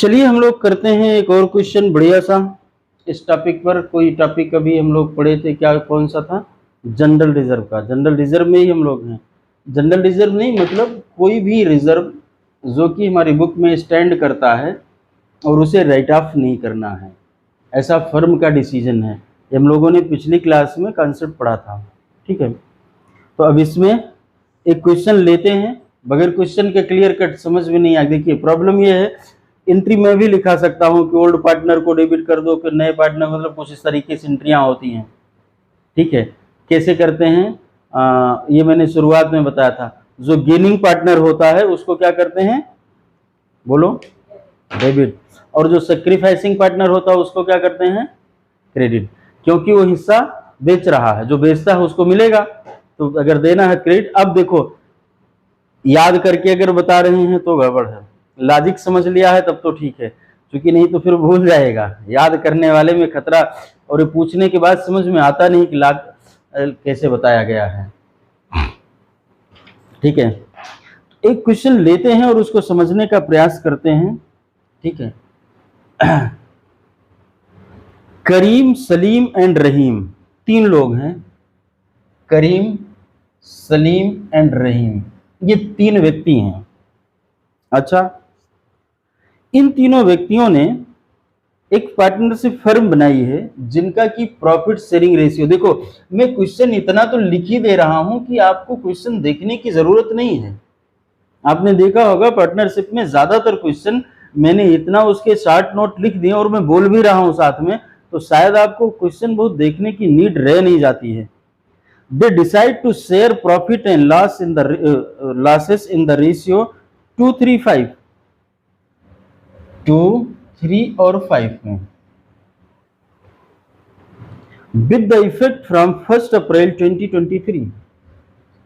चलिए हम लोग करते हैं एक और क्वेश्चन बढ़िया सा इस टॉपिक पर। कोई टॉपिक अभी हम लोग पढ़े थे, क्या कौन सा था? जनरल रिजर्व का। जनरल रिजर्व में ही हम लोग हैं। जनरल रिजर्व नहीं मतलब कोई भी रिजर्व जो कि हमारी बुक में स्टैंड करता है और उसे राइट ऑफ नहीं करना है, ऐसा फर्म का डिसीजन है। ये हम लोगों ने पिछली क्लास में कॉन्सेप्ट पढ़ा था, ठीक है। तो अब इसमें एक क्वेश्चन लेते हैं, बगैर क्वेश्चन के क्लियर कट समझ में नहीं आ। देखिए प्रॉब्लम ये है, एंट्री में भी लिखा सकता हूँ कि ओल्ड पार्टनर को डेबिट कर दो, फिर नए पार्टनर, मतलब कुछ इस तरीके से एंट्रियाँ होती हैं, ठीक है। कैसे करते हैं ये मैंने शुरुआत में बताया था। जो गेनिंग पार्टनर होता है उसको क्या करते हैं, बोलो, डेबिट। और जो सेक्रीफाइसिंग पार्टनर होता है उसको क्या करते हैं, क्रेडिट, क्योंकि वो हिस्सा बेच रहा है, जो बेचता है उसको मिलेगा, तो अगर देना है क्रेडिट। अब देखो याद करके अगर बता रहे हैं तो गड़बड़ है, लॉजिक समझ लिया है तब तो ठीक है, क्योंकि नहीं तो फिर भूल जाएगा। याद करने वाले में खतरा, और ये पूछने के बाद समझ में आता नहीं कि लाग कैसे बताया गया है, ठीक है। एक क्वेश्चन लेते हैं और उसको समझने का प्रयास करते हैं, ठीक है। करीम, सलीम एंड रहीम, तीन लोग हैं। करीम, सलीम एंड रहीम, ये तीन व्यक्ति हैं। अच्छा, इन तीनों व्यक्तियों ने एक पार्टनरशिप फर्म बनाई है जिनका की प्रॉफिट शेयरिंग रेशियो, देखो मैं क्वेश्चन इतना तो लिख ही दे रहा हूं कि आपको क्वेश्चन देखने की जरूरत नहीं है। आपने देखा होगा पार्टनरशिप में ज्यादातर क्वेश्चन मैंने इतना उसके शॉर्ट नोट लिख दिए और मैं बोल भी रहा हूं साथ में, तो शायद आपको क्वेश्चन बहुत देखने की नीड रह नहीं जाती है। They decide to share profit and loss in the losses in the ratio 2-3-5, 2, 3 और 5 में, with the effect from 1 April 2023।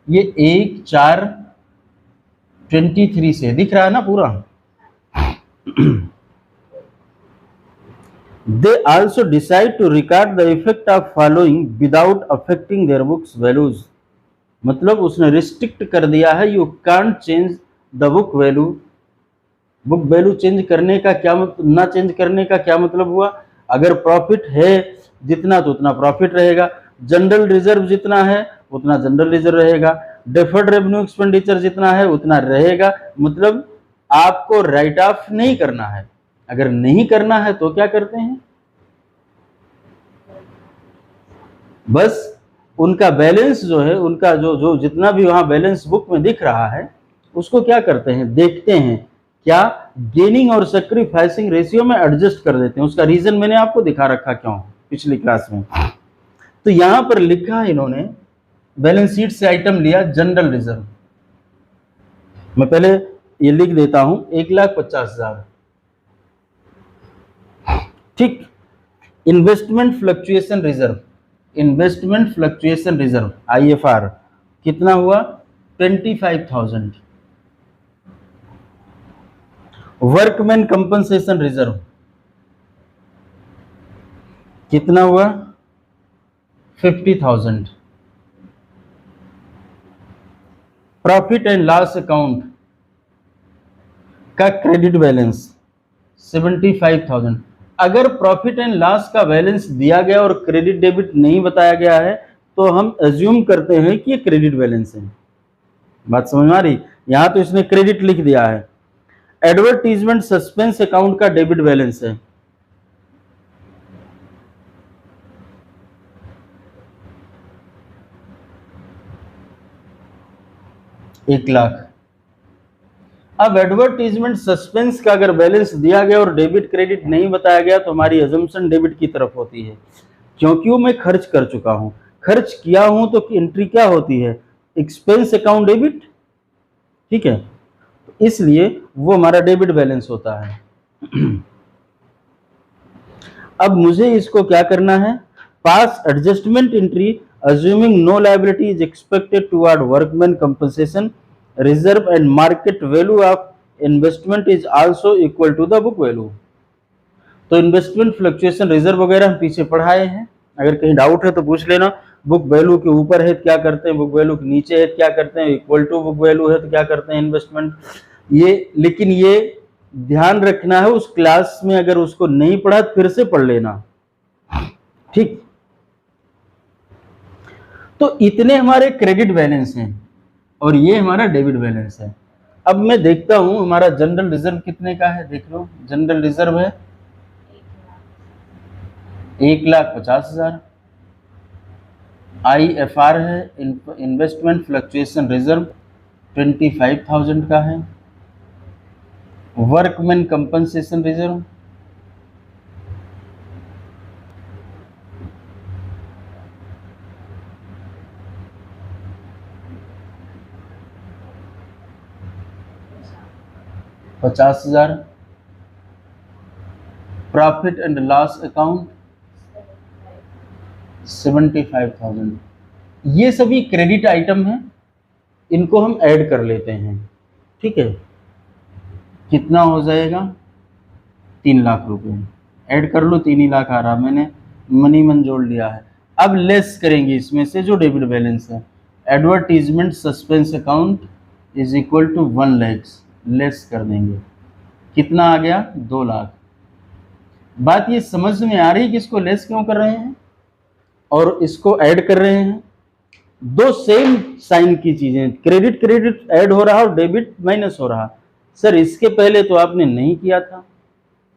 ये 1/4/23 से दिख रहा है ना पूरा। They also decide to record the effect of following without affecting their books values। मतलब उसने रिस्ट्रिक्ट कर दिया है, you can't change the book value. Book value change करने का क्या मतलब, ना चेंज करने का क्या मतलब हुआ? अगर प्रॉफिट है जितना तो उतना प्रॉफिट रहेगा, जनरल रिजर्व जितना है उतना जनरल रिजर्व रहेगा, डेफर्ड रेवेन्यू एक्सपेंडिचर जितना है उतना रहेगा। मतलब आपको राइट ऑफ नहीं करना है। अगर नहीं करना है तो क्या करते हैं, बस उनका बैलेंस जो है, उनका जो जितना भी वहां बैलेंस बुक में दिख रहा है उसको क्या करते हैं, देखते हैं क्या गेनिंग और सैक्रिफाइसिंग रेशियो में एडजस्ट कर देते हैं। उसका रीजन मैंने आपको दिखा रखा क्यों पिछली क्लास में। तो यहां पर लिखा है इन्होंने, बैलेंस शीट से आइटम लिया जनरल रिजर्व, मैं पहले ये लिख देता हूं 1,50,000, ठीक। Investment fluctuation reserve, investment fluctuation reserve IFR कितना हुआ, 25,000। वर्कमैन कंपनसेशन रिजर्व कितना हुआ, 50,000। प्रॉफिट एंड लॉस अकाउंट का क्रेडिट बैलेंस 75,000। अगर प्रॉफिट एंड लॉस का बैलेंस दिया गया और क्रेडिट डेबिट नहीं बताया गया है तो हम अज्यूम करते हैं कि ये क्रेडिट बैलेंस है। बात समझ में आ रही? यहां तो इसने क्रेडिट लिख दिया है। एडवर्टीजमेंट सस्पेंस अकाउंट का डेबिट बैलेंस है 1,00,000। अब एडवर्टीजमेंट सस्पेंस का अगर बैलेंस दिया गया और डेबिट क्रेडिट नहीं बताया गया तो हमारी अजम्पशन डेबिट की तरफ होती है, क्योंकि वो मैं खर्च कर चुका हूं, खर्च किया हूं तो एंट्री क्या होती है, एक्सपेंस अकाउंट डेबिट, ठीक है। तो इसलिए वो हमारा डेबिट बैलेंस होता है। अब मुझे इसको क्या करना है, pass adjustment entry assuming no liability is expected toward workman compensation reserve and market value of investment is also equal to the book value। तो इन्वेस्टमेंट फ्लक्चुएशन रिजर्व वगैरह हम पीछे पढ़ाए हैं, अगर कहीं डाउट है तो पूछ लेना। बुक वैल्यू के ऊपर है तो क्या करते हैं, बुक वैल्यू के नीचे है तो क्या करते हैं, इक्वल टू बुक वैल्यू है तो क्या करते हैं, इन्वेस्टमेंट। ये लेकिन ये ध्यान रखना है, उस क्लास में अगर उसको नहीं पढ़ा फिर से पढ़ लेना, ठीक। तो इतने हमारे क्रेडिट बैलेंस हैं और ये हमारा डेबिट बैलेंस है। अब मैं देखता हूं हमारा जनरल रिजर्व कितने का है, देख लो। जनरल रिजर्व है 1,50,000। IFR है, इन्वेस्टमेंट फ्लक्चुएशन रिजर्व 25,000 का है। Workman compensation reserve 50,000। Profit and loss account 75,000। ये सभी क्रेडिट आइटम हैं, इनको हम ऐड कर लेते हैं, ठीक है। कितना हो जाएगा? 3 लाख रुपए। ऐड कर लो, 3 ही लाख आ रहा, मैंने मनी मन जोड़ लिया है। अब लेस करेंगे इसमें से जो डेबिट बैलेंस है। Advertisement suspense account is equal to 1 lakh, less कर देंगे। कितना आ गया? 2 लाख। बात ये समझ में आ रही कि इसको लेस क्यों कर रहे हैं और इसको ऐड कर रहे हैं? दो सेम साइन की चीजें, क्रेडिट क्रेडिट ऐड हो रहा और डेबिट माइनस हो रहा। सर इसके पहले तो आपने नहीं किया था।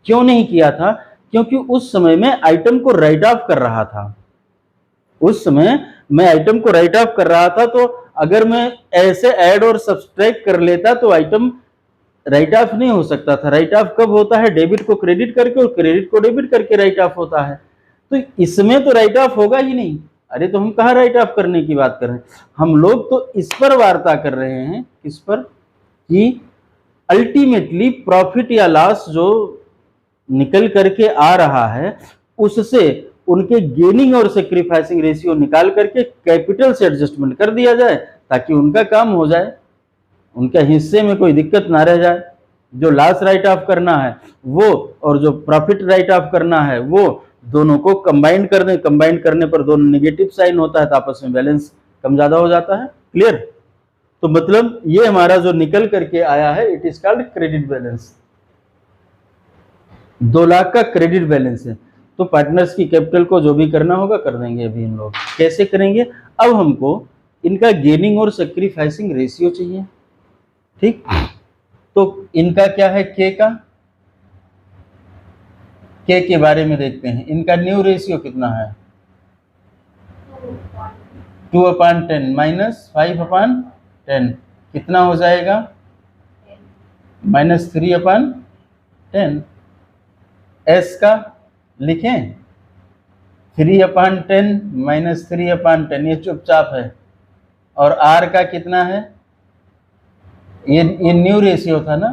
क्यों नहीं किया था? क्योंकि उस समय में आइटम को राइट ऑफ कर रहा था। उस समय मैं आइटम को राइट ऑफ कर रहा था, तो अगर मैं ऐसे ऐड और सब्सट्रैक्ट कर लेता तो आइटम राइट ऑफ नहीं हो सकता था। राइट ऑफ कब होता है? डेबिट को क्रेडिट करके और क्रेडिट को डेबिट करके राइट ऑफ होता है। तो इसमें तो राइट ऑफ होगा ही नहीं। अरे तो हम कहाँ राइट ऑफ करने की बात कर रहे हैं? हम लोग तो इस पर वार्ता कर रहे हैं, किस पर, कि अल्टीमेटली प्रॉफिट या लॉस जो निकल करके आ रहा है उससे उनके गेनिंग और सेक्रीफाइसिंग रेशियो निकाल करके कैपिटल से एडजस्टमेंट कर दिया जाए ताकि उनका काम हो जाए, उनके हिस्से में कोई दिक्कत ना रह जाए। जो लॉस राइट ऑफ करना है वो और जो प्रॉफिट राइट ऑफ करना है वो दोनों को कंबाइन कर दें। कंबाइन करने पर दोनों नेगेटिव साइन होता है तो आपस में बैलेंस कम ज्यादा हो जाता है। क्लियर? तो मतलब ये हमारा जो निकल करके आया है it is called credit balance. 2 lakh का क्रेडिट बैलेंस है। तो पार्टनर्स की कैपिटल को जो भी करना होगा कर देंगे अभी हम लोग। कैसे करेंगे? अब हमको इनका गेनिंग और सेक्रीफाइसिंग रेशियो चाहिए, ठीक। तो इनका क्या है? के के बारे में देखते हैं। इनका न्यू रेशियो कितना है? 2/10 माइनस 5/10 कितना हो जाएगा? -3/10। एस का लिखें 3/10 -3/10, ये चुपचाप है। और आर का कितना है? ये न्यू रेशियो था ना,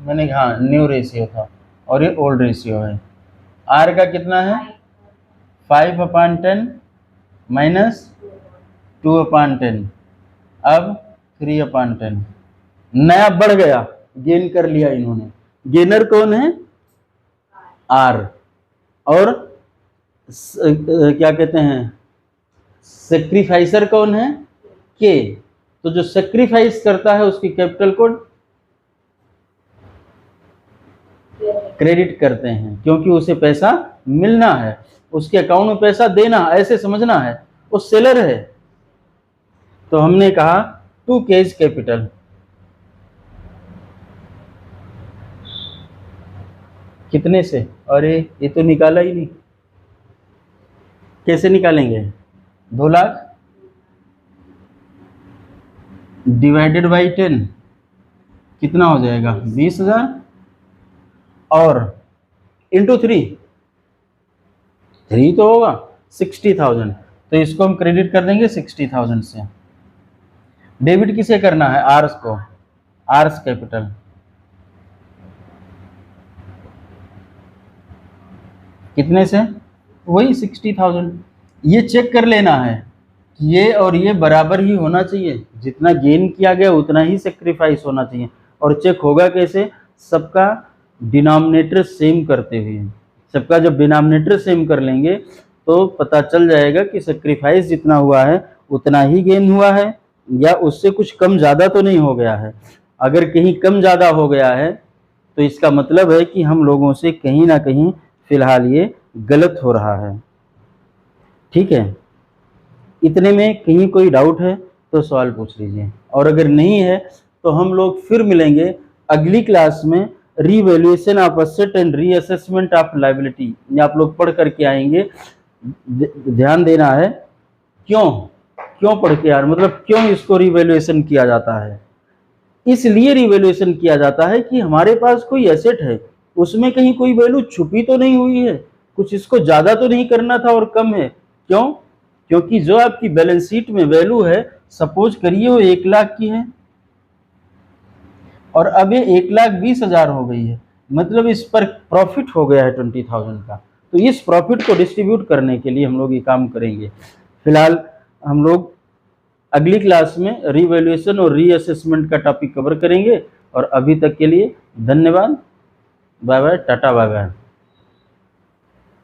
मैंने, हाँ न्यू रेशियो था और ये ओल्ड रेशियो है। आर का कितना है? 5/10 -2/10, अब 3/10। नया बढ़ गया, गेन कर लिया इन्होंने। गेनर कौन है? आर। और क्या कहते हैं, सेक्रीफाइसर कौन है? के। तो जो सेक्रीफाइस करता है उसकी कैपिटल को क्रेडिट करते हैं क्योंकि उसे पैसा मिलना है, उसके अकाउंट में पैसा देना, ऐसे समझना है। वो सेलर है। तो हमने कहा 2 केज कैपिटल। कितने से? अरे ये तो निकाला ही नहीं। कैसे निकालेंगे? 2 लाख डिवाइडेड बाई 10 कितना हो जाएगा? 20,000 और इंटू 3 तो होगा 60,000। तो इसको हम क्रेडिट कर देंगे 60,000 से। डेबिट किसे करना है? आर्स को, आर्स कैपिटल। कितने से? वही 60,000। ये चेक कर लेना है ये और ये बराबर ही होना चाहिए। जितना गेन किया गया उतना ही सेक्रीफाइस होना चाहिए। और चेक होगा कैसे? सबका डिनोमिनेटर सेम करते हुए। सबका जब डिनोमिनेटर सेम कर लेंगे तो पता चल जाएगा कि सेक्रीफाइस जितना हुआ है उतना ही गेन हुआ है या उससे कुछ कम ज़्यादा तो नहीं हो गया है। अगर कहीं कम ज़्यादा हो गया है तो इसका मतलब है कि हम लोगों से कहीं ना कहीं फिलहाल ये गलत हो रहा है। ठीक है, इतने में कहीं कोई डाउट है तो सवाल पूछ लीजिए, और अगर नहीं है तो हम लोग फिर मिलेंगे अगली क्लास में। Revaluation of asset and reassessment of liability, आप लोग पढ़ करके आएंगे। ध्यान देना है, क्यों क्यों पढ़ के यार, मतलब क्यों इसको रिवैल्यूएशन किया जाता है। इसलिए रिवैल्यूएशन किया जाता है कि हमारे पास कोई एसेट है, उसमें कहीं कोई वैल्यू छुपी तो नहीं हुई है, कुछ इसको ज्यादा तो नहीं करना था और कम है। क्यों? क्योंकि जो आपकी बैलेंस शीट में वैल्यू है, सपोज करिए वो 1 लाख की है और अब ये 1,20,000 हो गई है, मतलब इस पर प्रॉफिट हो गया है 20,000 का। तो इस प्रॉफिट को डिस्ट्रीब्यूट करने के लिए हम लोग ये काम करेंगे। फिलहाल हम लोग अगली क्लास में रीवैल्यूएशन और रीअसेसमेंट का टॉपिक कवर करेंगे, और अभी तक के लिए धन्यवाद। Bye bye, tata, bye bye.